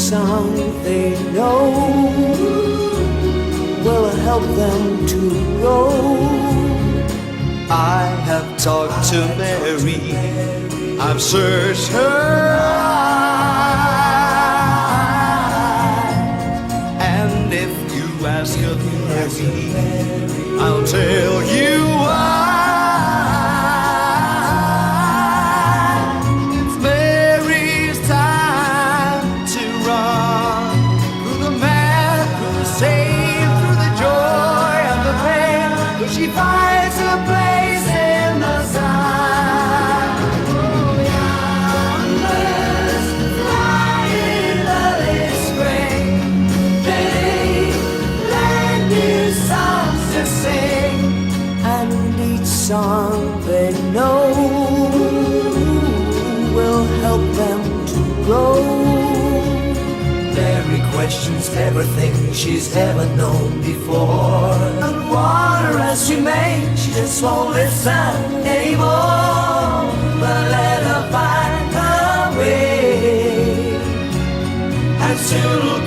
song they know will help them to grow. I have talked to Mary, I've searched her eyes, and if you ask of Mary, I'll tell you why. It's Mary's time to run through the mad crusade, through the joy and the pain, where she finds a place in the sun. Oh, yonder's flying early spring, they learn new songs to sing, and each song they know will help them to grow. Mary questions everything she's ever known before. And water as she may, she just won't listen anymore. But let her find her way, and soon